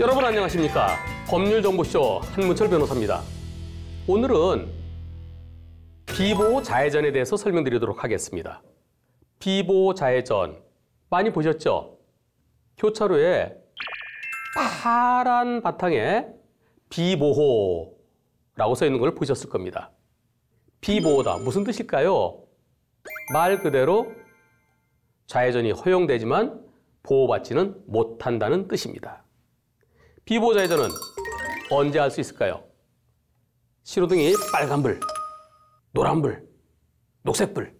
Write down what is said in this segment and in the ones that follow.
여러분 안녕하십니까? 법률정보쇼 한문철 변호사입니다. 오늘은 비보호 자해전에 대해서 설명드리도록 하겠습니다. 비보호 자해전 많이 보셨죠? 교차로에 파란 바탕에 비보호라고 써 있는 걸 보셨을 겁니다. 비보호다. 무슨 뜻일까요? 말 그대로 자해전이 허용되지만 보호받지는 못한다는 뜻입니다. 비보호 자해전은 언제 할 수 있을까요? 신호등이 빨간불, 노란불, 녹색불.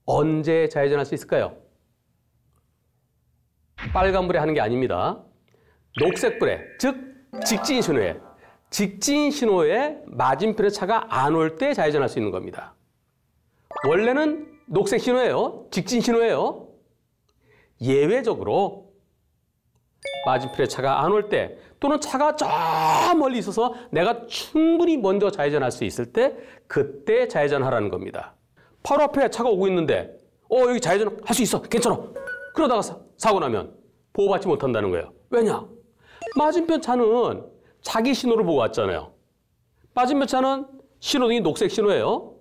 언제 자해전할 수 있을까요? 빨간불에 하는 게 아닙니다. 녹색불에, 즉 직진 신호에, 직진 신호에 맞은편의 차가 안 올 때 자해전할 수 있는 겁니다. 원래는 녹색 신호예요. 직진 신호예요. 예외적으로 맞은편의 차가 안 올 때, 또는 차가 저 멀리 있어서 내가 충분히 먼저 자해전할 수 있을 때, 그때 자해전하라는 겁니다. 바로 앞에 차가 오고 있는데 여기 자해전 할 수 있어. 괜찮아. 그러다가 사고 나면 보호받지 못한다는 거예요. 왜냐? 맞은편 차는 자기 신호를 보고 왔잖아요. 맞은편 차는 신호등이 녹색 신호예요.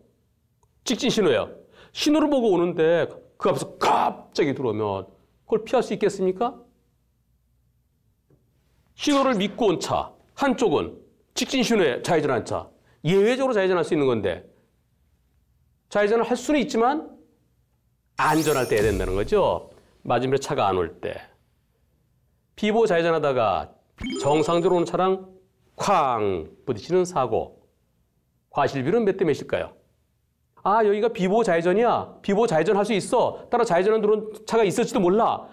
직진 신호예요. 신호를 보고 오는데 그 앞에서 갑자기 들어오면 그걸 피할 수 있겠습니까? 신호를 믿고 온 차, 한쪽은 직진 신호에 자해전한 차, 예외적으로 자해전할 수 있는 건데 자해전을 할 수는 있지만 안전할 때 해야 된다는 거죠. 맞은편에 차가 안 올 때. 비보호 자해전하다가 정상적으로 오는 차랑 쾅 부딪히는 사고. 과실비는 몇 대 몇일까요? 아, 여기가 비보호 자해전이야. 비보호 자해전 할 수 있어. 따라 자해전에 들어온 차가 있을지도 몰라.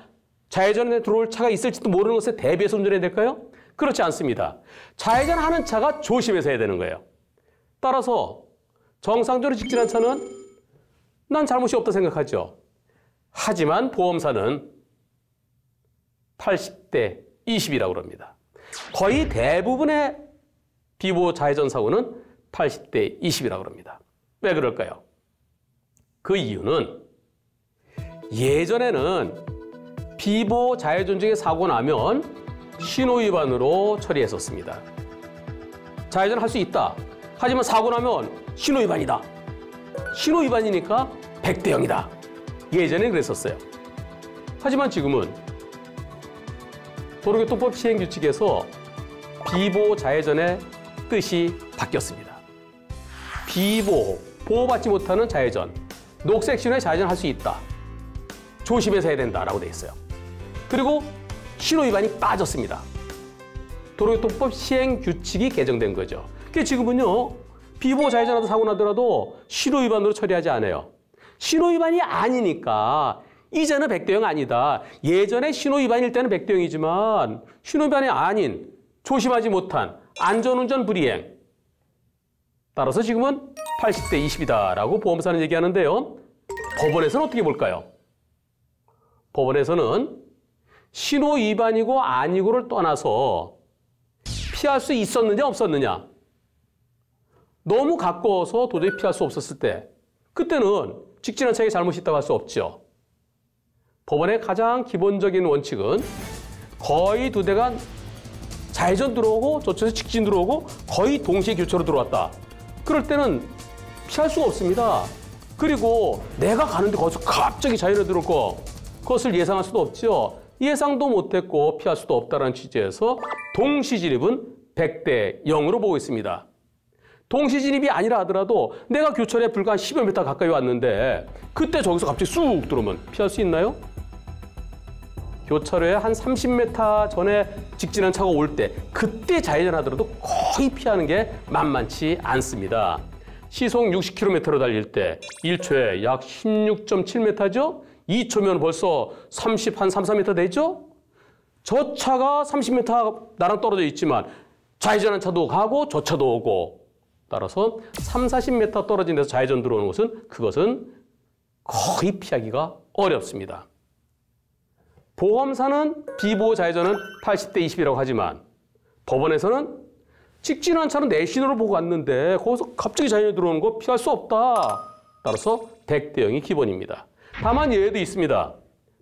자해전에 들어올 차가 있을지도 모르는 것에 대비해서 운전해야 될까요? 그렇지 않습니다. 자해전하는 차가 조심해서 해야 되는 거예요. 따라서 정상적으로 직진한 차는 난 잘못이 없다 생각하죠. 하지만 보험사는 80대 20이라고 그럽니다. 거의 대부분의 비보호 자해전 사고는 80대 20이라고 그럽니다. 왜 그럴까요? 그 이유는 예전에는 비보호 자해전 중에 사고 나면 신호 위반으로 처리했었습니다. 자해전 할 수 있다. 하지만 사고 나면 신호 위반이다. 신호 위반이니까 100대 0이다. 예전에 그랬었어요. 하지만 지금은 도로교통법 시행규칙에서 비보호 자해전의 뜻이 바뀌었습니다. 비보호, 보호받지 못하는 자해전, 녹색 신호에 자해전할 수 있다. 조심해서 해야 된다라고 돼 있어요. 그리고 신호 위반이 빠졌습니다. 도로교통법 시행규칙이 개정된 거죠. 그게 지금은요, 비보호 자해전하다 사고 나더라도 신호 위반으로 처리하지 않아요. 신호 위반이 아니니까 이제는 100대 0 아니다. 예전에 신호 위반일 때는 100대 0이지만 신호 위반이 아닌 조심하지 못한 안전운전 불이행. 따라서 지금은 80대 20이다라고 보험사는 얘기하는데요. 법원에서는 어떻게 볼까요? 법원에서는 신호 위반이고 아니고를 떠나서 피할 수 있었느냐 없었느냐. 너무 가까워서 도저히 피할 수 없었을 때, 그때는 직진한 차에 잘못이 있다고 할 수 없죠. 법원의 가장 기본적인 원칙은 거의 두 대가 좌회전 들어오고 저쪽에서 직진 들어오고 거의 동시에 교차로 들어왔다. 그럴 때는 피할 수가 없습니다. 그리고 내가 가는데 거기서 갑자기 좌회로 들어올 거, 그것을 예상할 수도 없죠. 예상도 못했고 피할 수도 없다는 취지에서 동시진입은 100대 0으로 보고 있습니다. 동시진입이 아니라 하더라도 내가 교차로에 불과 한 10여 미터 가까이 왔는데 그때 저기서 갑자기 쑥 들어오면 피할 수 있나요? 교차로에 한 30m 전에 직진한 차가 올 때 그때 자해전 하더라도 거의 피하는 게 만만치 않습니다. 시속 60km로 달릴 때 1초에 약 16.7m죠? 2초면 벌써 3, 4m 되죠? 저 차가 30m 나랑 떨어져 있지만 좌회전한 차도 가고 저 차도 오고, 따라서 3, 40m 떨어진 데서 좌회전 들어오는 것은 그것은 거의 피하기가 어렵습니다. 보험사는 비보호 자해전은 80대 20이라고 하지만 법원에서는 직진한 차는 내 신호를 보고 왔는데 거기서 갑자기 좌회전이 들어오는 거 피할 수 없다. 따라서 100대 0이 기본입니다. 다만 예외도 있습니다.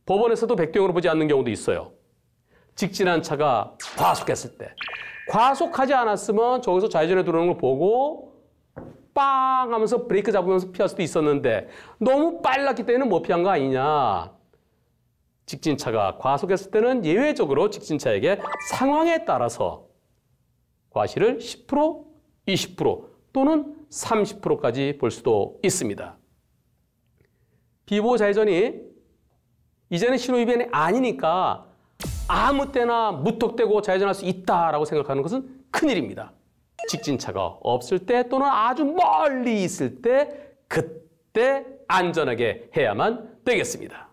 법원에서도 100대 0으로 보지 않는 경우도 있어요. 직진한 차가 과속했을 때. 과속하지 않았으면 저기서 좌회전에 들어오는 걸 보고 빵 하면서 브레이크 잡으면서 피할 수도 있었는데 너무 빨랐기 때문에 못 피한 거 아니냐. 직진차가 과속했을 때는 예외적으로 직진차에게 상황에 따라서 과실을 10%, 20% 또는 30%까지 볼 수도 있습니다. 비보호 좌회전이 이제는 신호위반이 아니니까 아무 때나 무턱대고 좌회전할 수 있다라고 생각하는 것은 큰일입니다. 직진차가 없을 때 또는 아주 멀리 있을 때 그때 안전하게 해야만 되겠습니다.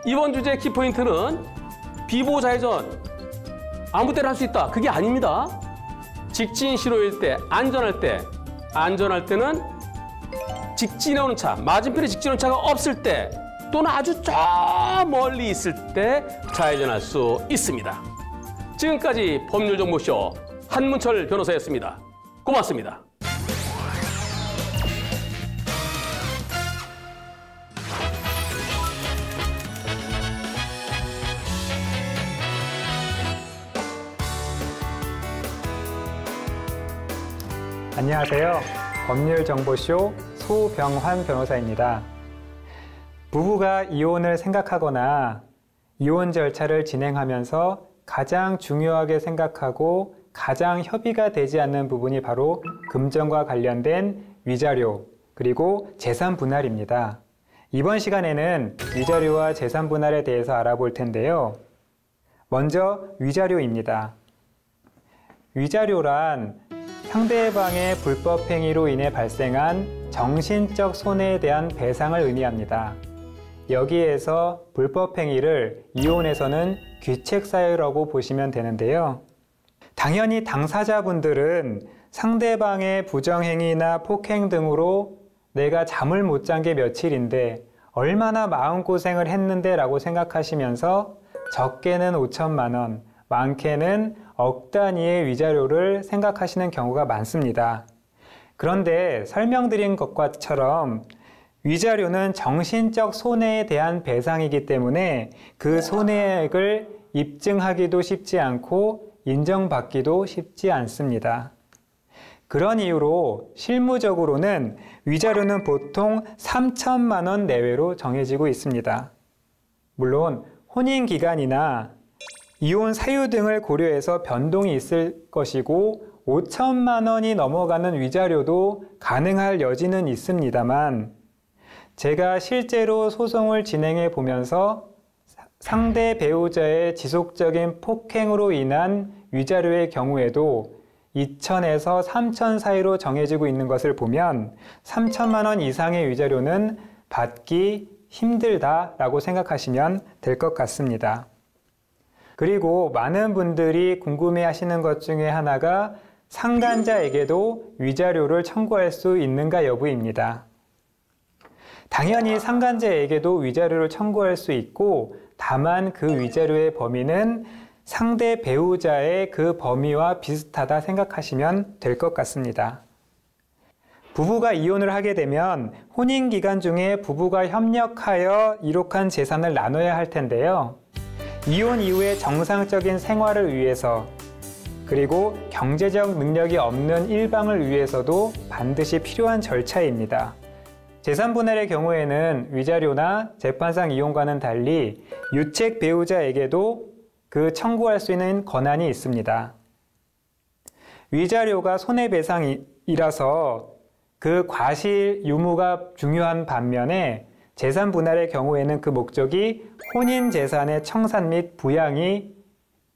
이번 주제의 키포인트는 비보호 좌회전 아무 때나 할 수 있다. 그게 아닙니다. 직진 신호일 때, 안전할 때는 직진해 오는 차, 맞은편에 직진해 오는 차가 없을 때 또는 아주 저 멀리 있을 때 좌회전할 수 있습니다. 지금까지 법률정보쇼 한문철 변호사였습니다. 고맙습니다. 안녕하세요. 법률정보쇼 소병환 변호사입니다. 부부가 이혼을 생각하거나 이혼 절차를 진행하면서 가장 중요하게 생각하고 가장 협의가 되지 않는 부분이 바로 금전과 관련된 위자료 그리고 재산 분할입니다. 이번 시간에는 위자료와 재산 분할에 대해서 알아볼 텐데요. 먼저 위자료입니다. 위자료란 상대방의 불법 행위로 인해 발생한 정신적 손해에 대한 배상을 의미합니다. 여기에서 불법 행위를 이혼에서는 귀책사유라고 보시면 되는데요. 당연히 당사자분들은 상대방의 부정행위나 폭행 등으로 내가 잠을 못 잔 게 며칠인데 얼마나 마음고생을 했는데 라고 생각하시면서 적게는 5천만 원, 많게는 억 단위의 위자료를 생각하시는 경우가 많습니다. 그런데 설명드린 것과처럼 위자료는 정신적 손해에 대한 배상이기 때문에 그 손해액을 입증하기도 쉽지 않고 인정받기도 쉽지 않습니다. 그런 이유로 실무적으로는 위자료는 보통 3천만 원 내외로 정해지고 있습니다. 물론 혼인기간이나 이혼 사유 등을 고려해서 변동이 있을 것이고 5천만 원이 넘어가는 위자료도 가능할 여지는 있습니다만 제가 실제로 소송을 진행해 보면서 상대 배우자의 지속적인 폭행으로 인한 위자료의 경우에도 2천에서 3천 사이로 정해지고 있는 것을 보면 3천만 원 이상의 위자료는 받기 힘들다라고 생각하시면 될 것 같습니다. 그리고 많은 분들이 궁금해하시는 것 중에 하나가 상간자에게도 위자료를 청구할 수 있는가 여부입니다. 당연히 상간자에게도 위자료를 청구할 수 있고 다만 그 위자료의 범위는 상대 배우자의 그 범위와 비슷하다 생각하시면 될 것 같습니다. 부부가 이혼을 하게 되면 혼인기간 중에 부부가 협력하여 이룩한 재산을 나눠야 할 텐데요. 이혼 이후의 정상적인 생활을 위해서 그리고 경제적 능력이 없는 일방을 위해서도 반드시 필요한 절차입니다. 재산 분할의 경우에는 위자료나 재판상 이혼과는 달리 유책 배우자에게도 그 청구할 수 있는 권한이 있습니다. 위자료가 손해배상이라서 그 과실 유무가 중요한 반면에 재산 분할의 경우에는 그 목적이 혼인 재산의 청산 및 부양이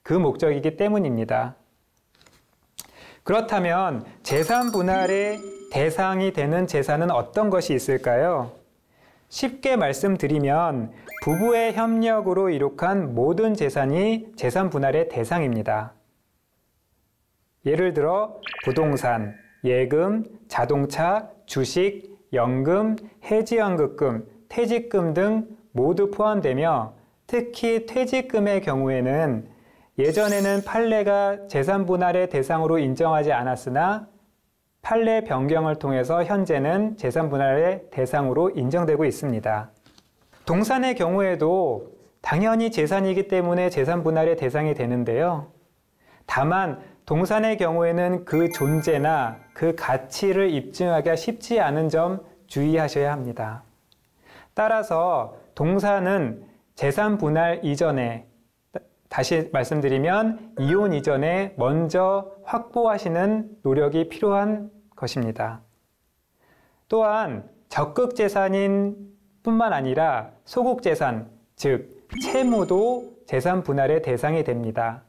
그 목적이기 때문입니다. 그렇다면 재산 분할의 대상이 되는 재산은 어떤 것이 있을까요? 쉽게 말씀드리면 부부의 협력으로 이룩한 모든 재산이 재산 분할의 대상입니다. 예를 들어 부동산, 예금, 자동차, 주식, 연금, 해지연극금, 퇴직금 등 모두 포함되며 특히 퇴직금의 경우에는 예전에는 판례가 재산 분할의 대상으로 인정하지 않았으나 판례 변경을 통해서 현재는 재산 분할의 대상으로 인정되고 있습니다. 동산의 경우에도 당연히 재산이기 때문에 재산 분할의 대상이 되는데요. 다만 동산의 경우에는 그 존재나 그 가치를 입증하기가 쉽지 않은 점 주의하셔야 합니다. 따라서 동산은 재산 분할 이전에, 다시 말씀드리면 이혼 이전에 먼저 확보하시는 노력이 필요한 것입니다. 또한 적극 재산인 뿐만 아니라 소극 재산, 즉 채무도 재산 분할의 대상이 됩니다.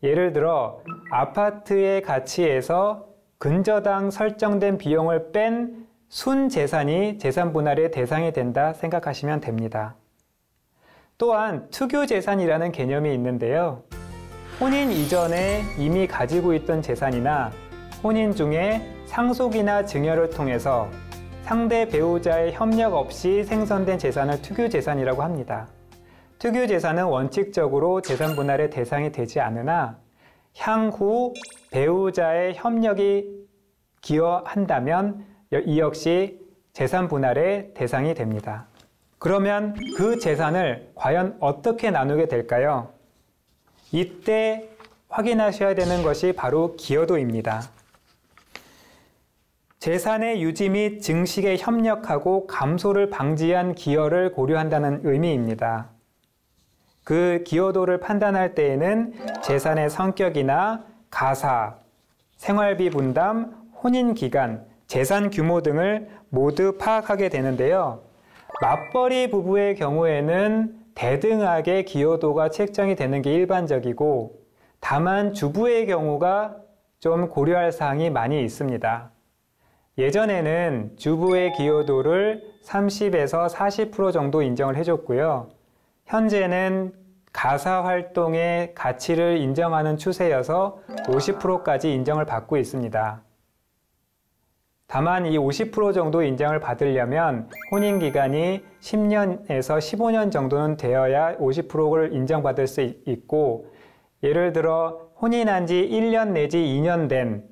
예를 들어 아파트의 가치에서 근저당 설정된 비용을 뺀 순재산이 재산 분할의 대상이 된다 생각하시면 됩니다. 또한 투교재산이라는 개념이 있는데요. 혼인 이전에 이미 가지고 있던 재산이나 혼인 중에 상속이나 증여를 통해서 상대 배우자의 협력 없이 생성된 재산을 투교재산이라고 합니다. 투교재산은 원칙적으로 재산 분할의 대상이 되지 않으나 향후 배우자의 협력이 기여한다면 이 역시 재산 분할의 대상이 됩니다. 그러면 그 재산을 과연 어떻게 나누게 될까요? 이때 확인하셔야 되는 것이 바로 기여도입니다. 재산의 유지 및 증식에 협력하고 감소를 방지한 기여를 고려한다는 의미입니다. 그 기여도를 판단할 때에는 재산의 성격이나 가사, 생활비 분담, 혼인 기간, 재산 규모 등을 모두 파악하게 되는데요. 맞벌이 부부의 경우에는 대등하게 기여도가 책정이 되는 게 일반적이고, 다만 주부의 경우가 좀 고려할 사항이 많이 있습니다. 예전에는 주부의 기여도를 30에서 40% 정도 인정을 해줬고요. 현재는 가사 활동의 가치를 인정하는 추세여서 50%까지 인정을 받고 있습니다. 다만 이 50% 정도 인정을 받으려면 혼인 기간이 10년에서 15년 정도는 되어야 50%를 인정받을 수 있고, 예를 들어 혼인한 지 1년 내지 2년 된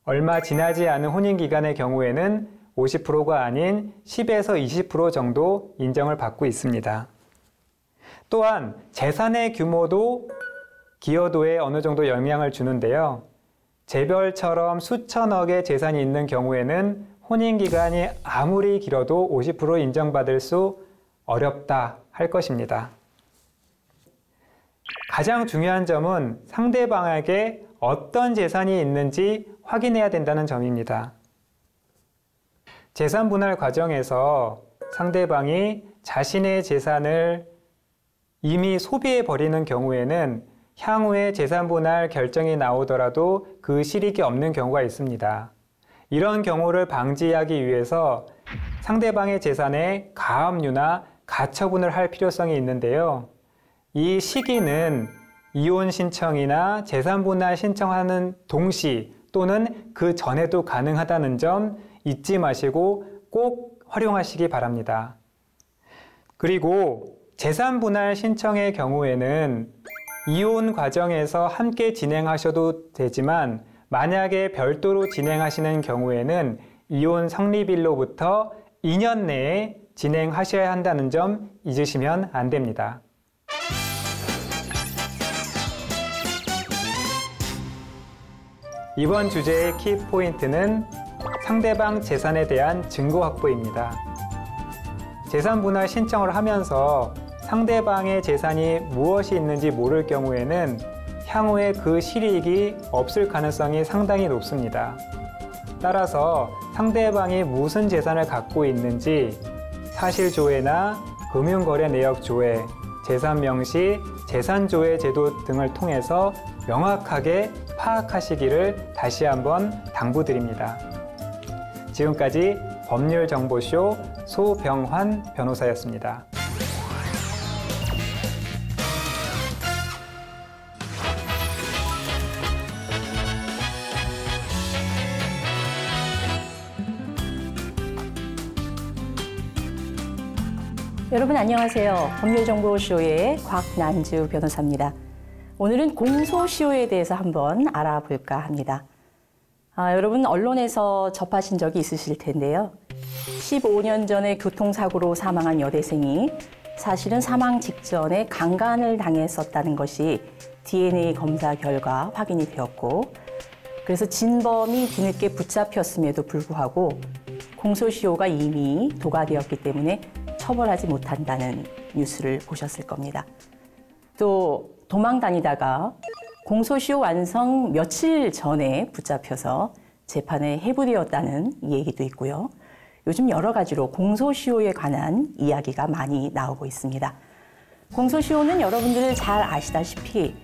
얼마 지나지 않은 혼인 기간의 경우에는 50%가 아닌 10에서 20% 정도 인정을 받고 있습니다. 또한 재산의 규모도 기여도에 어느 정도 영향을 주는데요. 재벌처럼 수천억의 재산이 있는 경우에는 혼인 기간이 아무리 길어도 50% 인정받을 수 어렵다 할 것입니다. 가장 중요한 점은 상대방에게 어떤 재산이 있는지 확인해야 된다는 점입니다. 재산 분할 과정에서 상대방이 자신의 재산을 이미 소비해 버리는 경우에는 향후에 재산 분할 결정이 나오더라도 그 실익이 없는 경우가 있습니다. 이런 경우를 방지하기 위해서 상대방의 재산에 가압류나 가처분을 할 필요성이 있는데요. 이 시기는 이혼 신청이나 재산 분할 신청하는 동시 또는 그 전에도 가능하다는 점 잊지 마시고 꼭 활용하시기 바랍니다. 그리고 재산 분할 신청의 경우에는 이혼 과정에서 함께 진행하셔도 되지만, 만약에 별도로 진행하시는 경우에는 이혼 성립일로부터 2년 내에 진행하셔야 한다는 점 잊으시면 안 됩니다. 이번 주제의 키포인트는 상대방 재산에 대한 증거 확보입니다. 재산 분할 신청을 하면서 상대방의 재산이 무엇이 있는지 모를 경우에는 향후에 그 실익이 없을 가능성이 상당히 높습니다. 따라서 상대방이 무슨 재산을 갖고 있는지 사실조회나 금융거래 내역 조회, 재산 명시, 재산조회 제도 등을 통해서 명확하게 파악하시기를 다시 한번 당부드립니다. 지금까지 법률정보쇼 소병환 변호사였습니다. 여러분 안녕하세요. 법률정보쇼의 곽난주 변호사입니다. 오늘은 공소시효에 대해서 한번 알아볼까 합니다. 여러분 언론에서 접하신 적이 있으실 텐데요. 15년 전에 교통사고로 사망한 여대생이 사실은 사망 직전에 강간을 당했었다는 것이 DNA 검사 결과 확인이 되었고, 그래서 진범이 뒤늦게 붙잡혔음에도 불구하고 공소시효가 이미 도과되었기 때문에 처벌하지 못한다는 뉴스를 보셨을 겁니다. 또 도망 다니다가 공소시효 완성 며칠 전에 붙잡혀서 재판에 회부되었다는 얘기도 있고요. 요즘 여러 가지로 공소시효에 관한 이야기가 많이 나오고 있습니다. 공소시효는 여러분들 잘 아시다시피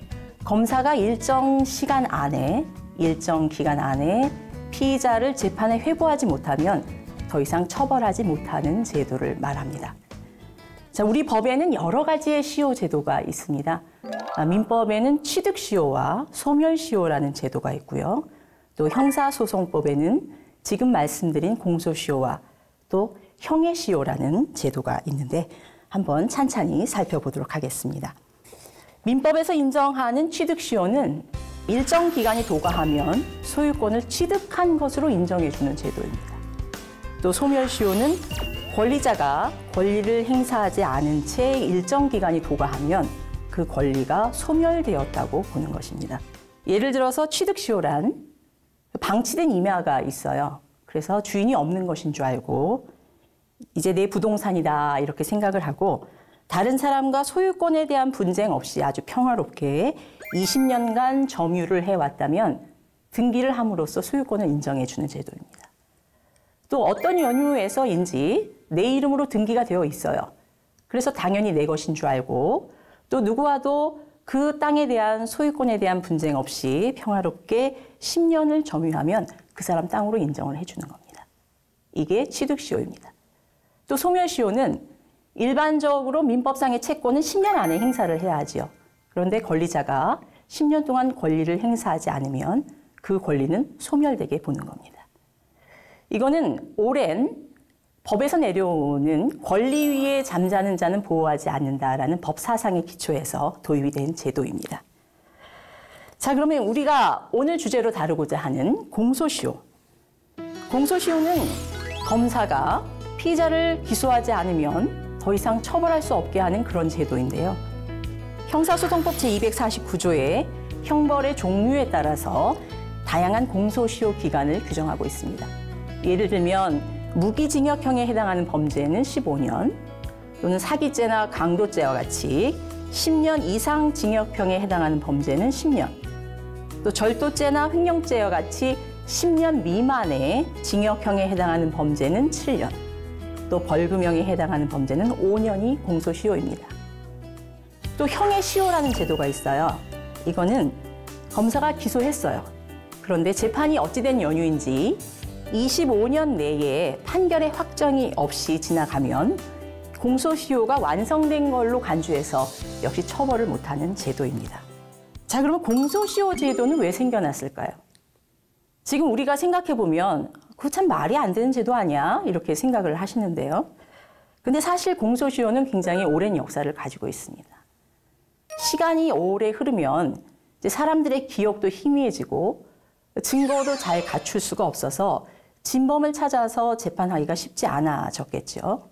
검사가 일정 시간 안에, 일정 기간 안에 피의자를 재판에 회부하지 못하면 더 이상 처벌하지 못하는 제도를 말합니다. 자, 우리 법에는 여러 가지의 시효 제도가 있습니다. 민법에는 취득시효와 소멸시효라는 제도가 있고요. 또 형사소송법에는 지금 말씀드린 공소시효와 또 형해시효라는 제도가 있는데 한번 찬찬히 살펴보도록 하겠습니다. 민법에서 인정하는 취득시효는 일정 기간이 도과하면 소유권을 취득한 것으로 인정해주는 제도입니다. 또 소멸시효는 권리자가 권리를 행사하지 않은 채 일정 기간이 도과하면 그 권리가 소멸되었다고 보는 것입니다. 예를 들어서 취득시효란 방치된 임야가 있어요. 그래서 주인이 없는 것인 줄 알고 이제 내 부동산이다 이렇게 생각을 하고 다른 사람과 소유권에 대한 분쟁 없이 아주 평화롭게 20년간 점유를 해왔다면 등기를 함으로써 소유권을 인정해주는 제도입니다. 또 어떤 연유에서인지 내 이름으로 등기가 되어 있어요. 그래서 당연히 내 것인 줄 알고 또 누구와도 그 땅에 대한 소유권에 대한 분쟁 없이 평화롭게 10년을 점유하면 그 사람 땅으로 인정을 해주는 겁니다. 이게 취득시효입니다. 또 소멸시효는 일반적으로 민법상의 채권은 10년 안에 행사를 해야 하지요. 그런데 권리자가 10년 동안 권리를 행사하지 않으면 그 권리는 소멸되게 보는 겁니다. 이거는 오랜 법에서 내려오는 권리 위에 잠자는 자는 보호하지 않는다라는 법 사상의 기초에서 도입이 된 제도입니다. 자, 그러면 우리가 오늘 주제로 다루고자 하는 공소시효. 공소시효는 검사가 피의자를 기소하지 않으면 더 이상 처벌할 수 없게 하는 그런 제도인데요. 형사소송법 제249조의 형벌의 종류에 따라서 다양한 공소시효 기간을 규정하고 있습니다. 예를 들면 무기징역형에 해당하는 범죄는 15년, 또는 사기죄나 강도죄와 같이 10년 이상 징역형에 해당하는 범죄는 10년, 또 절도죄나 횡령죄와 같이 10년 미만의 징역형에 해당하는 범죄는 7년, 또 벌금형에 해당하는 범죄는 5년이 공소시효입니다. 또 형해시효라는 제도가 있어요. 이거는 검사가 기소했어요. 그런데 재판이 어찌된 연유인지 25년 내에 판결의 확정이 없이 지나가면 공소시효가 완성된 걸로 간주해서 역시 처벌을 못하는 제도입니다. 자, 그러면 공소시효 제도는 왜 생겨났을까요? 지금 우리가 생각해보면 그거 참 말이 안 되는 제도 아니야? 이렇게 생각을 하시는데요. 근데 사실 공소시효는 굉장히 오랜 역사를 가지고 있습니다. 시간이 오래 흐르면 이제 사람들의 기억도 희미해지고 증거도 잘 갖출 수가 없어서 진범을 찾아서 재판하기가 쉽지 않아졌겠죠.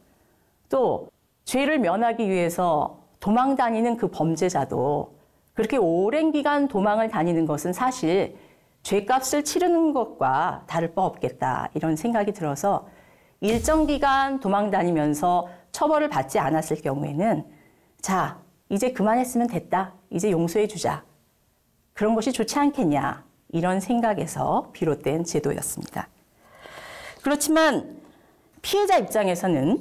또 죄를 면하기 위해서 도망 다니는 그 범죄자도 그렇게 오랜 기간 도망을 다니는 것은 사실 죄값을 치르는 것과 다를 바 없겠다 이런 생각이 들어서 일정 기간 도망 다니면서 처벌을 받지 않았을 경우에는 자, 이제 그만했으면 됐다. 이제 용서해 주자. 그런 것이 좋지 않겠냐. 이런 생각에서 비롯된 제도였습니다. 그렇지만 피해자 입장에서는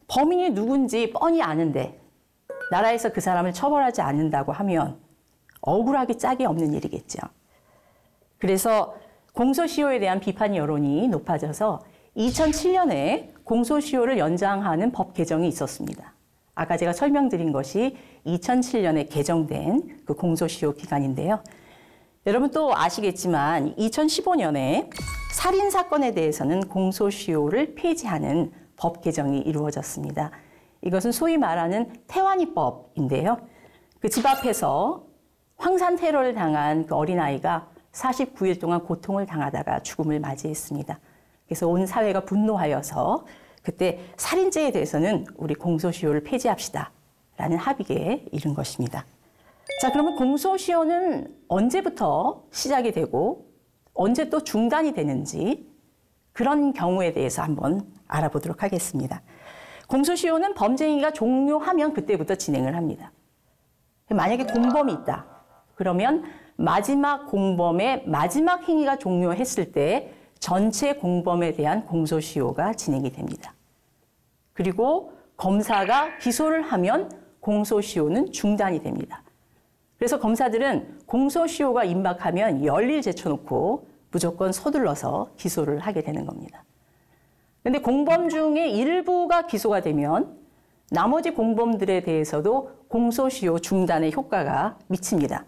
범인이 누군지 뻔히 아는데 나라에서 그 사람을 처벌하지 않는다고 하면 억울하기 짝이 없는 일이겠죠. 그래서 공소시효에 대한 비판 여론이 높아져서 2007년에 공소시효를 연장하는 법 개정이 있었습니다. 아까 제가 설명드린 것이 2007년에 개정된 그 공소시효 기간인데요. 여러분 또 아시겠지만 2015년에 살인사건에 대해서는 공소시효를 폐지하는 법 개정이 이루어졌습니다. 이것은 소위 말하는 태완이법인데요. 그 집 앞에서 황산 테러를 당한 그 어린아이가 49일 동안 고통을 당하다가 죽음을 맞이했습니다. 그래서 온 사회가 분노하여서 그때 살인죄에 대해서는 우리 공소시효를 폐지합시다 라는 합의에 이른 것입니다. 자, 그러면 공소시효는 언제부터 시작이 되고 언제 또 중단이 되는지 그런 경우에 대해서 한번 알아보도록 하겠습니다. 공소시효는 범죄 행위가 종료하면 그때부터 진행을 합니다. 만약에 공범이 있다. 그러면 마지막 공범의 마지막 행위가 종료했을 때 전체 공범에 대한 공소시효가 진행이 됩니다. 그리고 검사가 기소를 하면 공소시효는 중단이 됩니다. 그래서 검사들은 공소시효가 임박하면 열일 제쳐놓고 무조건 서둘러서 기소를 하게 되는 겁니다. 그런데 공범 중에 일부가 기소가 되면 나머지 공범들에 대해서도 공소시효 중단의 효과가 미칩니다.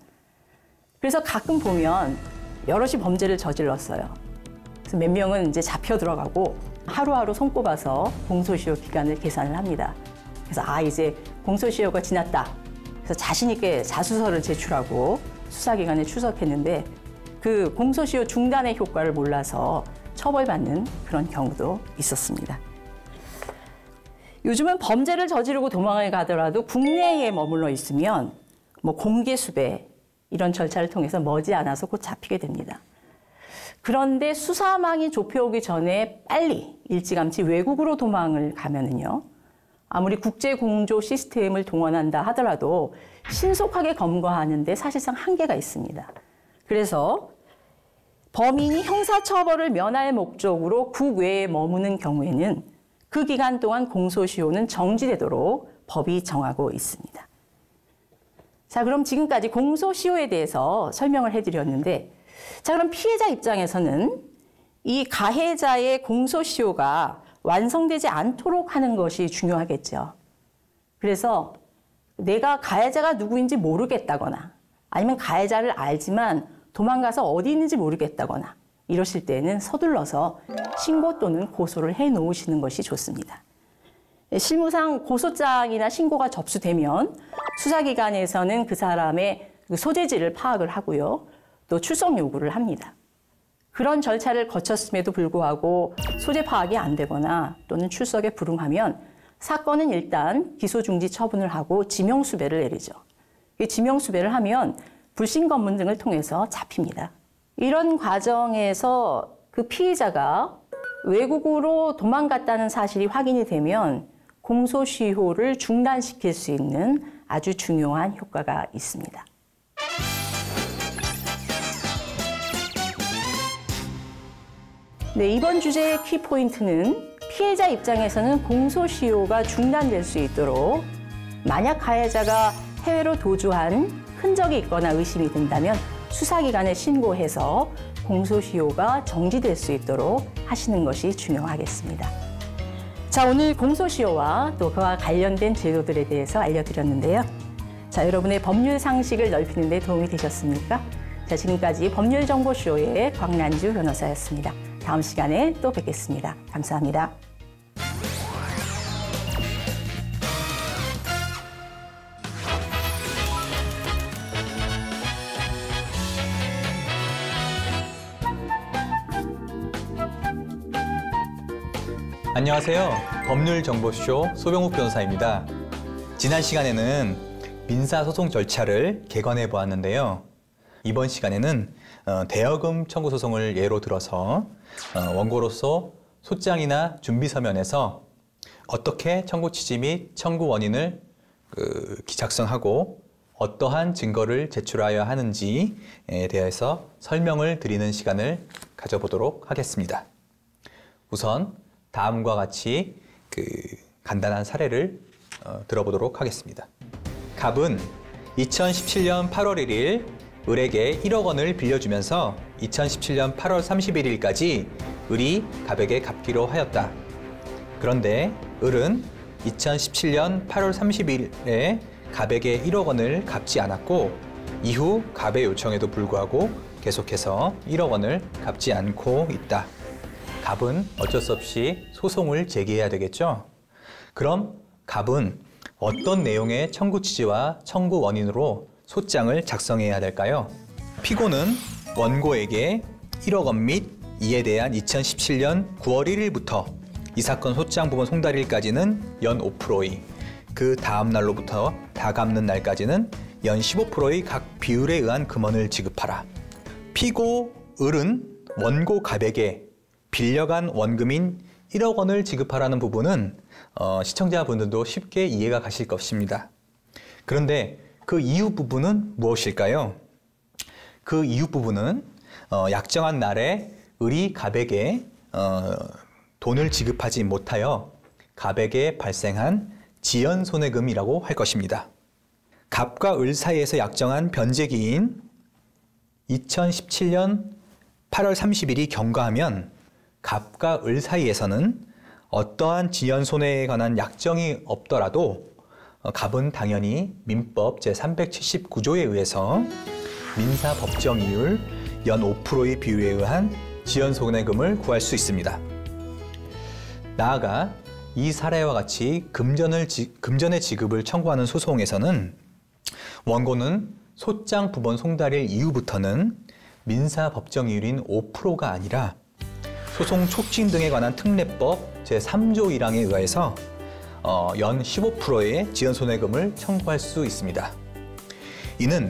그래서 가끔 보면 여럿이 범죄를 저질렀어요. 그래서 몇 명은 이제 잡혀 들어가고 하루하루 손꼽아서 공소시효 기간을 계산을 합니다. 그래서 이제 공소시효가 지났다. 그래서 자신 있게 자수서를 제출하고 수사기관에 출석했는데 그 공소시효 중단의 효과를 몰라서 처벌받는 그런 경우도 있었습니다. 요즘은 범죄를 저지르고 도망을 가더라도 국내에 머물러 있으면 공개수배 이런 절차를 통해서 머지않아서 곧 잡히게 됩니다. 그런데 수사망이 좁혀오기 전에 빨리 일찌감치 외국으로 도망을 가면은요, 아무리 국제공조 시스템을 동원한다 하더라도 신속하게 검거하는데 사실상 한계가 있습니다. 그래서 범인이 형사처벌을 면할 목적으로 국외에 머무는 경우에는 그 기간 동안 공소시효는 정지되도록 법이 정하고 있습니다. 자, 그럼 지금까지 공소시효에 대해서 설명을 해드렸는데, 자, 그럼 피해자 입장에서는 이 가해자의 공소시효가 완성되지 않도록 하는 것이 중요하겠죠. 그래서 내가 가해자가 누구인지 모르겠다거나 아니면 가해자를 알지만 도망가서 어디 있는지 모르겠다거나 이러실 때는 서둘러서 신고 또는 고소를 해 놓으시는 것이 좋습니다. 실무상 고소장이나 신고가 접수되면 수사기관에서는 그 사람의 소재지를 파악을 하고요. 또 출석 요구를 합니다. 그런 절차를 거쳤음에도 불구하고 소재 파악이 안 되거나 또는 출석에 불응하면 사건은 일단 기소중지 처분을 하고 지명수배를 내리죠. 지명수배를 하면 불신 검문 등을 통해서 잡힙니다. 이런 과정에서 그 피의자가 외국으로 도망갔다는 사실이 확인이 되면 공소시효를 중단시킬 수 있는 아주 중요한 효과가 있습니다. 네, 이번 주제의 키포인트는 피해자 입장에서는 공소시효가 중단될 수 있도록 만약 가해자가 해외로 도주한 흔적이 있거나 의심이 든다면 수사기관에 신고해서 공소시효가 정지될 수 있도록 하시는 것이 중요하겠습니다. 자, 오늘 공소시효와 또 그와 관련된 제도들에 대해서 알려드렸는데요. 자, 여러분의 법률 상식을 넓히는 데 도움이 되셨습니까? 자, 지금까지 법률정보쇼의 광란주 변호사였습니다. 다음 시간에 또 뵙겠습니다. 감사합니다. 안녕하세요. 법률정보쇼 소병욱 변호사입니다. 지난 시간에는 민사소송 절차를 개관해 보았는데요. 이번 시간에는 대여금 청구 소송을 예로 들어서 원고로서 소장이나 준비서면에서 어떻게 청구 취지 및 청구 원인을 작성하고 어떠한 증거를 제출하여야 하는지에 대해서 설명을 드리는 시간을 가져보도록 하겠습니다. 우선 다음과 같이 간단한 사례를 들어보도록 하겠습니다. 갑은 2017년 8월 1일 을에게 1억 원을 빌려주면서 2017년 8월 31일까지 을이 갑에게 갚기로 하였다. 그런데 을은 2017년 8월 30일에 갑에게 1억 원을 갚지 않았고 이후 갑의 요청에도 불구하고 계속해서 1억 원을 갚지 않고 있다. 갑은 어쩔 수 없이 소송을 제기해야 되겠죠? 그럼 갑은 어떤 내용의 청구 취지와 청구 원인으로 소장을 작성해야 될까요? 피고는 원고에게 1억 원 및 이에 대한 2017년 9월 1일부터 이 사건 소장 부분 송달일까지는 연 5%의, 그 다음 날로부터 다 갚는 날까지는 연 15%의 각 비율에 의한 금원을 지급하라. 피고 을은 원고 갑에게 빌려간 원금인 1억 원을 지급하라는 부분은 시청자분들도 쉽게 이해가 가실 것입니다. 그런데 그 이후 부분은 무엇일까요? 그 이후 부분은 약정한 날에 을이 갑에게 돈을 지급하지 못하여 갑에게 발생한 지연 손해금이라고 할 것입니다. 갑과 을 사이에서 약정한 변제기인 2017년 8월 30일이 경과하면 갑과 을 사이에서는 어떠한 지연 손해에 관한 약정이 없더라도 갑은 당연히 민법 제379조에 의해서 민사 법정 이율 연 5%의 비율에 의한 지연 손해금을 구할 수 있습니다. 나아가 이 사례와 같이 금전의 지급을 청구하는 소송에서는 원고는 소장 부본 송달일 이후부터는 민사 법정 이율인 5%가 아니라 소송 촉진 등에 관한 특례법 제3조 1항에 의해서 연 15%의 지연 손해금을 청구할 수 있습니다. 이는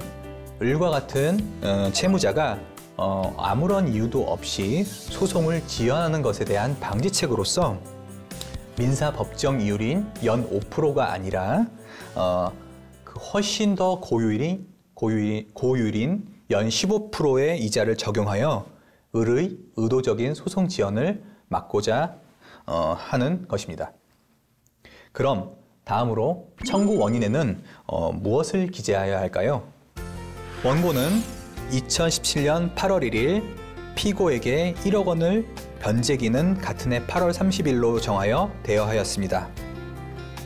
을과 같은 채무자가 아무런 이유도 없이 소송을 지연하는 것에 대한 방지책으로서 민사 법정 이율인 연 5%가 아니라 훨씬 더 고율인 연 15%의 이자를 적용하여 을의 의도적인 소송 지연을 막고자 하는 것입니다. 그럼 다음으로 청구 원인에는 무엇을 기재하여야 할까요? 원고는 2017년 8월 1일 피고에게 1억 원을 변제기는 같은 해 8월 30일로 정하여 대여하였습니다.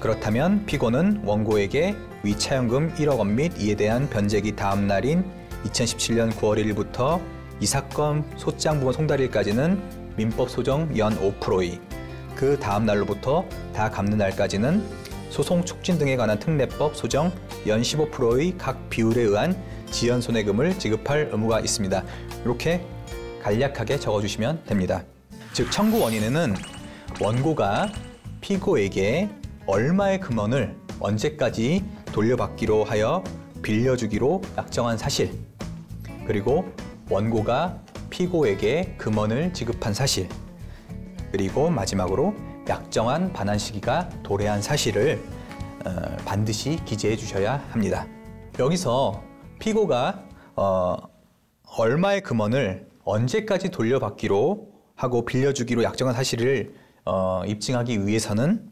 그렇다면 피고는 원고에게 위 차용금 1억 원 및 이에 대한 변제기 다음 날인 2017년 9월 1일부터 이 사건 소장 부본 송달일까지는 민법 소정 연 5%의, 그 다음 날로부터 다 갚는 날까지는 소송 촉진 등에 관한 특례법 소정 연 15%의 각 비율에 의한 지연 손해금을 지급할 의무가 있습니다. 이렇게 간략하게 적어주시면 됩니다. 즉 청구 원인에는 원고가 피고에게 얼마의 금원을 언제까지 돌려받기로 하여 빌려주기로 약정한 사실, 그리고 원고가 피고에게 금원을 지급한 사실, 그리고 마지막으로 약정한 반환 시기가 도래한 사실을 반드시 기재해 주셔야 합니다. 여기서 피고가 얼마의 금원을 언제까지 돌려받기로 하고 빌려주기로 약정한 사실을 입증하기 위해서는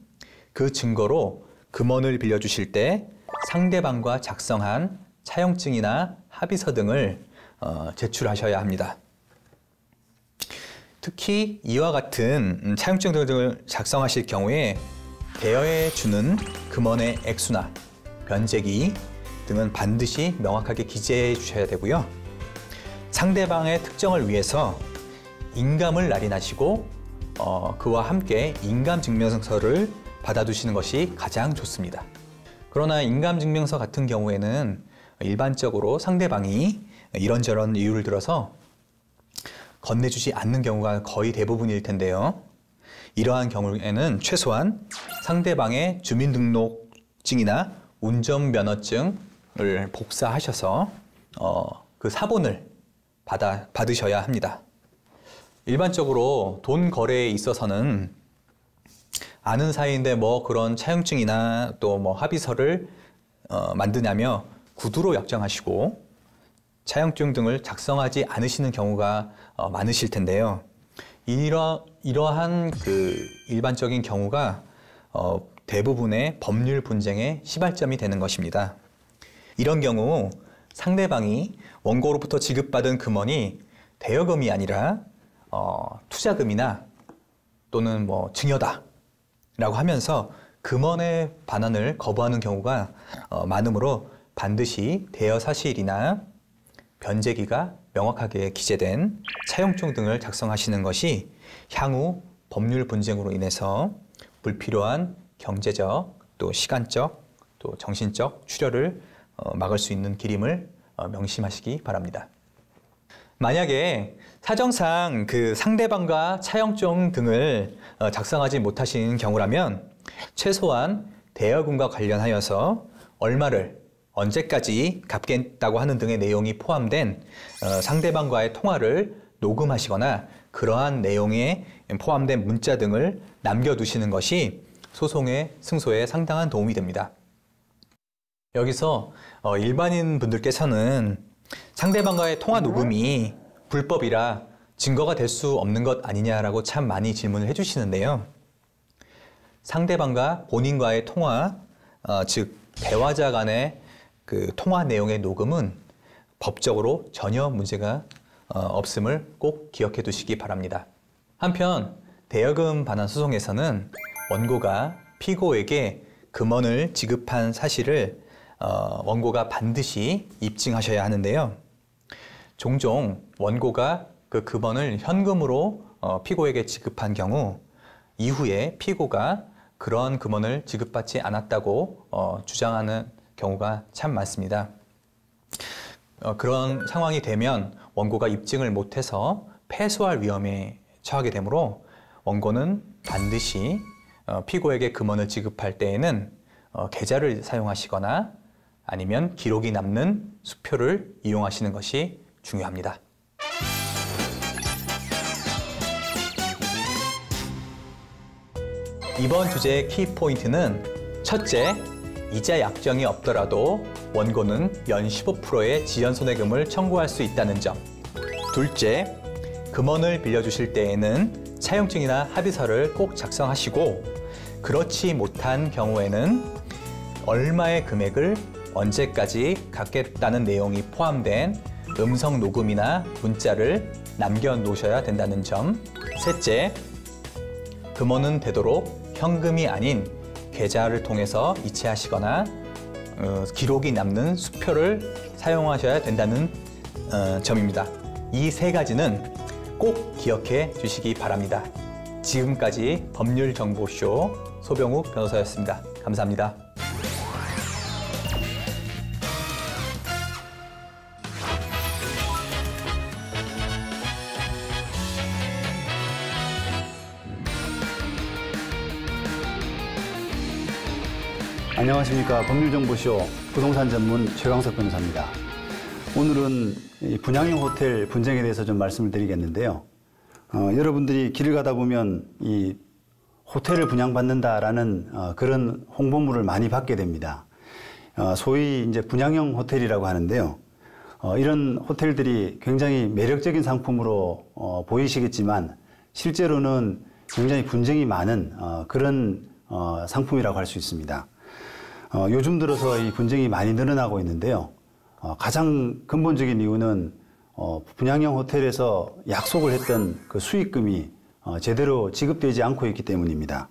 그 증거로 금원을 빌려주실 때 상대방과 작성한 차용증이나 합의서 등을 제출하셔야 합니다. 특히 이와 같은 차용증 등을 작성하실 경우에 대여해 주는 금원의 액수나 변제기 등은 반드시 명확하게 기재해 주셔야 되고요. 상대방의 특정을 위해서 인감을 날인하시고 그와 함께 인감증명서를 받아두시는 것이 가장 좋습니다. 그러나 인감증명서 같은 경우에는 일반적으로 상대방이 이런저런 이유를 들어서 건네주지 않는 경우가 거의 대부분일 텐데요. 이러한 경우에는 최소한 상대방의 주민등록증이나 운전면허증을 복사하셔서 그 사본을 받으셔야 합니다. 일반적으로 돈 거래에 있어서는 아는 사이인데 뭐 그런 차용증이나 또 뭐 합의서를 만드냐며 구두로 약정하시고 차용증 등을 작성하지 않으시는 경우가 많으실 텐데요. 이러한 그 일반적인 경우가 대부분의 법률 분쟁의 시발점이 되는 것입니다. 이런 경우 상대방이 원고로부터 지급받은 금원이 대여금이 아니라 투자금이나 또는 뭐 증여다 라고 하면서 금원의 반환을 거부하는 경우가 많으므로 반드시 대여 사실이나 변제기가 명확하게 기재된 차용증 등을 작성하시는 것이 향후 법률 분쟁으로 인해서 불필요한 경제적, 또 시간적, 또 정신적 출혈을 막을 수 있는 길임을 명심하시기 바랍니다. 만약에 사정상 그 상대방과 차용증 등을 작성하지 못하신 경우라면 최소한 대여금과 관련하여서 얼마를 언제까지 갚겠다고 하는 등의 내용이 포함된 상대방과의 통화를 녹음하시거나 그러한 내용에 포함된 문자 등을 남겨두시는 것이 소송의 승소에 상당한 도움이 됩니다. 여기서 일반인 분들께서는 상대방과의 통화 녹음이 불법이라 증거가 될 수 없는 것 아니냐라고 참 많이 질문을 해주시는데요. 상대방과 본인과의 통화, 즉 대화자 간의 그 통화 내용의 녹음은 법적으로 전혀 문제가 없음을 꼭 기억해 두시기 바랍니다. 한편 대여금 반환 소송에서는 원고가 피고에게 금원을 지급한 사실을 원고가 반드시 입증하셔야 하는데요. 종종 원고가 그 금원을 현금으로 피고에게 지급한 경우 이후에 피고가 그런 금원을 지급받지 않았다고 주장하는 경우가 참 많습니다. 그런 상황이 되면 원고가 입증을 못해서 패소할 위험에 처하게 되므로 원고는 반드시 피고에게 금원을 지급할 때에는 계좌를 사용하시거나 아니면 기록이 남는 수표를 이용하시는 것이 중요합니다. 이번 주제의 키포인트는 첫째, 이자 약정이 없더라도 원고는 연 15%의 지연손해금을 청구할 수 있다는 점. 둘째, 금원을 빌려주실 때에는 차용증이나 합의서를 꼭 작성하시고 그렇지 못한 경우에는 얼마의 금액을 언제까지 갚겠다는 내용이 포함된 음성 녹음이나 문자를 남겨놓으셔야 된다는 점. 셋째, 금원은 되도록 현금이 아닌 계좌를 통해서 이체하시거나 기록이 남는 수표를 사용하셔야 된다는 점입니다. 이 세 가지는 꼭 기억해 주시기 바랍니다. 지금까지 법률정보쇼 소병욱 변호사였습니다. 감사합니다. 안녕하십니까. 법률정보쇼 부동산 전문 최강석 변호사입니다. 오늘은 이 분양형 호텔 분쟁에 대해서 좀 말씀을 드리겠는데요. 여러분들이 길을 가다 보면 이 호텔을 분양받는다라는 그런 홍보물을 많이 받게 됩니다. 소위 이제 분양형 호텔이라고 하는데요. 이런 호텔들이 굉장히 매력적인 상품으로 보이시겠지만 실제로는 굉장히 분쟁이 많은 그런 상품이라고 할 수 있습니다. 요즘 들어서 이 분쟁이 많이 늘어나고 있는데요. 가장 근본적인 이유는 분양형 호텔에서 약속을 했던 그 수익금이 제대로 지급되지 않고 있기 때문입니다.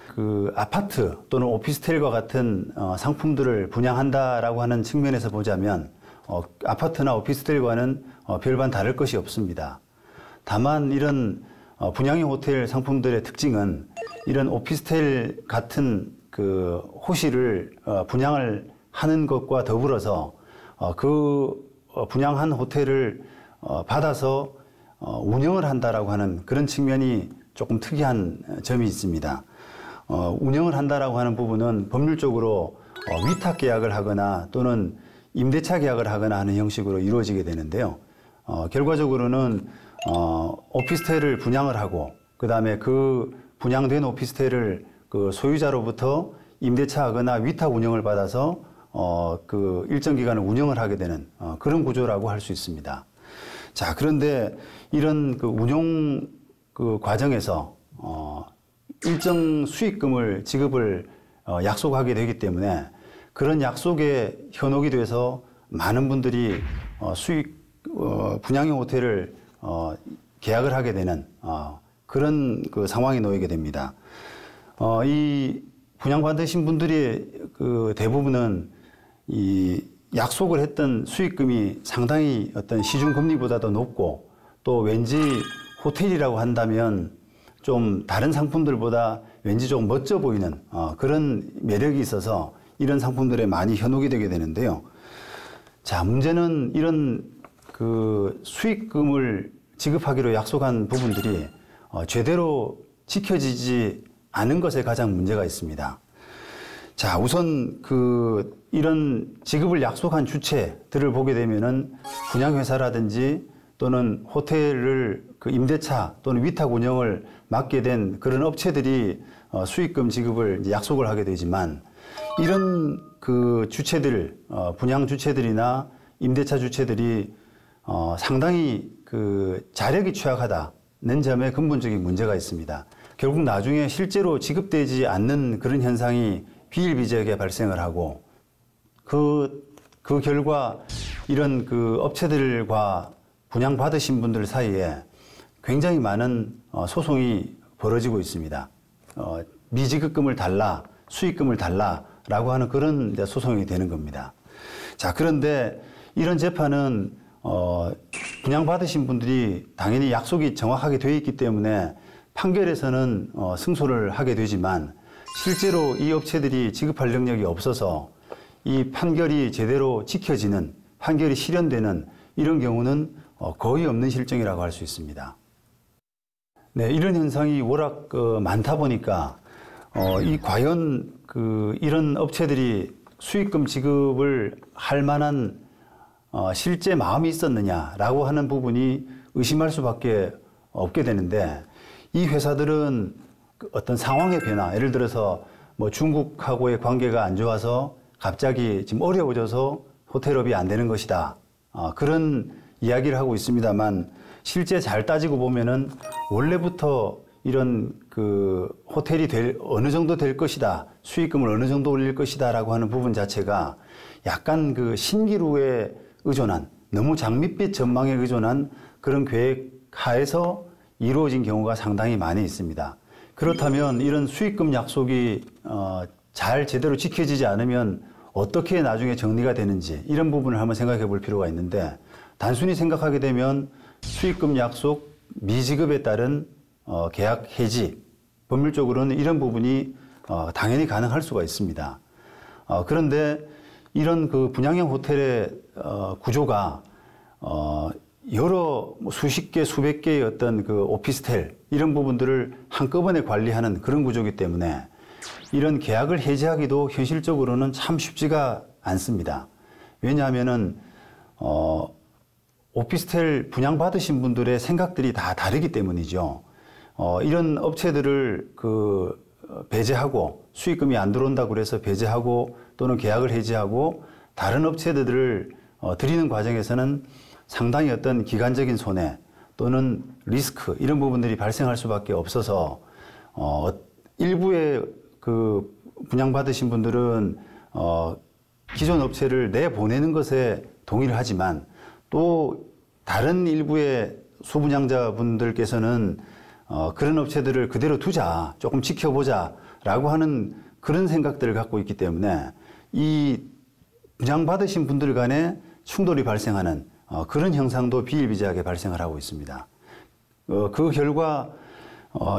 그 아파트 또는 오피스텔과 같은 상품들을 분양한다라고 하는 측면에서 보자면 아파트나 오피스텔과는 별반 다를 것이 없습니다. 다만 이런 분양형 호텔 상품들의 특징은 이런 오피스텔 같은 그 호실을 분양을 하는 것과 더불어서 그 분양한 호텔을 받아서 운영을 한다라고 하는 그런 측면이 조금 특이한 점이 있습니다. 운영을 한다라고 하는 부분은 법률적으로 위탁 계약을 하거나 또는 임대차 계약을 하거나 하는 형식으로 이루어지게 되는데요. 결과적으로는 오피스텔을 분양을 하고 그다음에 그 분양된 오피스텔을 그 소유자로부터 임대차하거나 위탁 운영을 받아서 그 일정 기간을 운영을 하게 되는 그런 구조라고 할 수 있습니다. 자, 그런데 이런 그 운용 그 과정에서 일정 수익금을 지급을 약속하게 되기 때문에 그런 약속에 현혹이 돼서 많은 분들이 분양형 호텔을 계약을 하게 되는 그런 그 상황에 놓이게 됩니다. 이 분양받으신 분들이 그 대부분은 이 약속을 했던 수익금이 상당히 어떤 시중금리보다도 높고 또 왠지 호텔이라고 한다면 좀 다른 상품들보다 왠지 좀 멋져 보이는 그런 매력이 있어서 이런 상품들에 많이 현혹이 되게 되는데요. 자, 문제는 이런 그 수익금을 지급하기로 약속한 부분들이 제대로 지켜지지 않은 것에 가장 문제가 있습니다. 자, 우선 이런 지급을 약속한 주체들을 보게 되면은 분양회사라든지 또는 호텔을 임대차 또는 위탁 운영을 맡게 된 그런 업체들이 수익금 지급을 이제 약속을 하게 되지만, 이런 주체들, 분양 주체들이나 임대차 주체들이 상당히 자력이 취약하다는 점에 근본적인 문제가 있습니다. 결국 나중에 실제로 지급되지 않는 그런 현상이 비일비재하게 발생을 하고, 그 결과 이런 업체들과 분양받으신 분들 사이에 굉장히 많은 소송이 벌어지고 있습니다. 미지급금을 달라, 수익금을 달라라고 하는 그런 소송이 되는 겁니다. 자, 그런데 이런 재판은 분양받으신 분들이 당연히 약속이 정확하게 되어 있기 때문에 판결에서는 승소를 하게 되지만, 실제로 이 업체들이 지급할 능력이 없어서 이 판결이 제대로 지켜지는, 판결이 실현되는 이런 경우는 거의 없는 실정이라고 할 수 있습니다. 네, 이런 현상이 워낙 많다 보니까 과연 이런 업체들이 수익금 지급을 할 만한 실제 마음이 있었느냐라고 하는 부분이 의심할 수밖에 없게 되는데, 이 회사들은 어떤 상황의 변화, 예를 들어서 뭐 중국하고의 관계가 안 좋아서 갑자기 지금 어려워져서 호텔업이 안 되는 것이다, 그런 이야기를 하고 있습니다만, 실제 잘 따지고 보면은 원래부터 이런 호텔이 어느 정도 될 것이다, 수익금을 어느 정도 올릴 것이다라고 하는 부분 자체가 약간 신기루에 의존한, 너무 장밋빛 전망에 의존한 그런 계획 하에서 이루어진 경우가 상당히 많이 있습니다. 그렇다면 이런 수익금 약속이 잘 제대로 지켜지지 않으면 어떻게 나중에 정리가 되는지, 이런 부분을 한번 생각해 볼 필요가 있는데, 단순히 생각하게 되면 수익금 약속 미지급에 따른 계약 해지, 법률적으로는 이런 부분이 당연히 가능할 수가 있습니다. 그런데 이런 분양형 호텔의 구조가 여러 수십 개, 수백 개의 어떤 오피스텔, 이런 부분들을 한꺼번에 관리하는 그런 구조이기 때문에 이런 계약을 해지하기도 현실적으로는 참 쉽지가 않습니다. 왜냐하면은 오피스텔 분양받으신 분들의 생각들이 다 다르기 때문이죠. 이런 업체들을 배제하고, 수익금이 안 들어온다고 해서 배제하고 또는 계약을 해지하고 다른 업체들을 들이는 과정에서는 상당히 어떤 기간적인 손해 또는 리스크, 이런 부분들이 발생할 수밖에 없어서 일부의 분양받으신 분들은 기존 업체를 내보내는 것에 동의를 하지만, 또 다른 일부의 수분양자분들께서는 그런 업체들을 그대로 두자, 조금 지켜보자 라고 하는 그런 생각들을 갖고 있기 때문에 이 분양받으신 분들 간에 충돌이 발생하는 그런 현상도 비일비재하게 발생을 하고 있습니다. 그 결과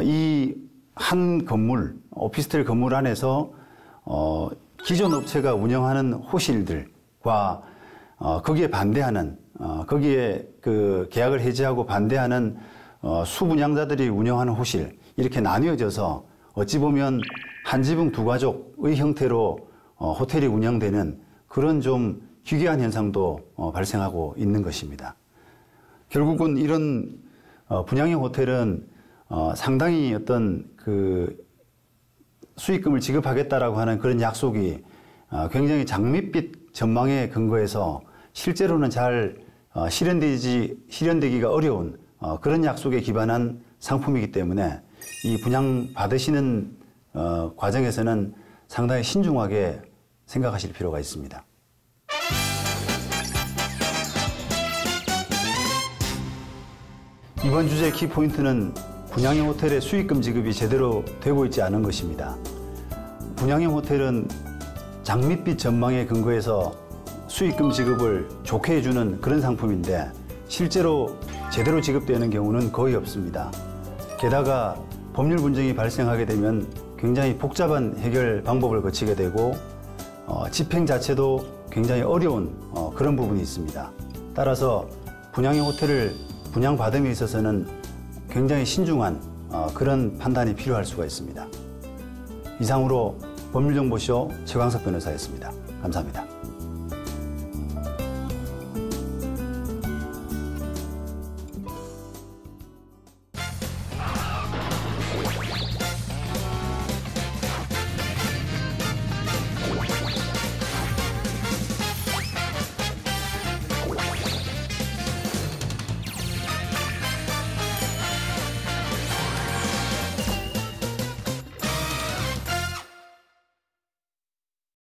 이 한 건물, 오피스텔 건물 안에서 기존 업체가 운영하는 호실들과 거기에 반대하는, 거기에 계약을 해지하고 반대하는 수분양자들이 운영하는 호실, 이렇게 나뉘어져서 어찌 보면 한 지붕 두 가족의 형태로 호텔이 운영되는 그런 좀 기괴한 현상도 발생하고 있는 것입니다. 결국은 이런 분양형 호텔은 상당히 어떤 수익금을 지급하겠다라고 하는 그런 약속이 굉장히 전망에 근거해서 실제로는 잘 실현되기가 어려운 그런 약속에 기반한 상품이기 때문에 이 분양 받으시는 과정에서는 상당히 신중하게 생각하실 필요가 있습니다. 이번 주제의 키포인트는 분양형 호텔의 수익금 지급이 제대로 되고 있지 않은 것입니다. 분양형 호텔은 장밋빛 전망에 근거해서 수익금 지급을 좋게 해주는 그런 상품인데 실제로 제대로 지급되는 경우는 거의 없습니다. 게다가 법률 분쟁이 발생하게 되면 굉장히 복잡한 해결 방법을 거치게 되고 집행 자체도 굉장히 어려운 그런 부분이 있습니다. 따라서 분양형 호텔을 분양받음에 있어서는 굉장히 신중한 그런 판단이 필요할 수가 있습니다. 이상으로 법률정보쇼 최광석 변호사였습니다. 감사합니다.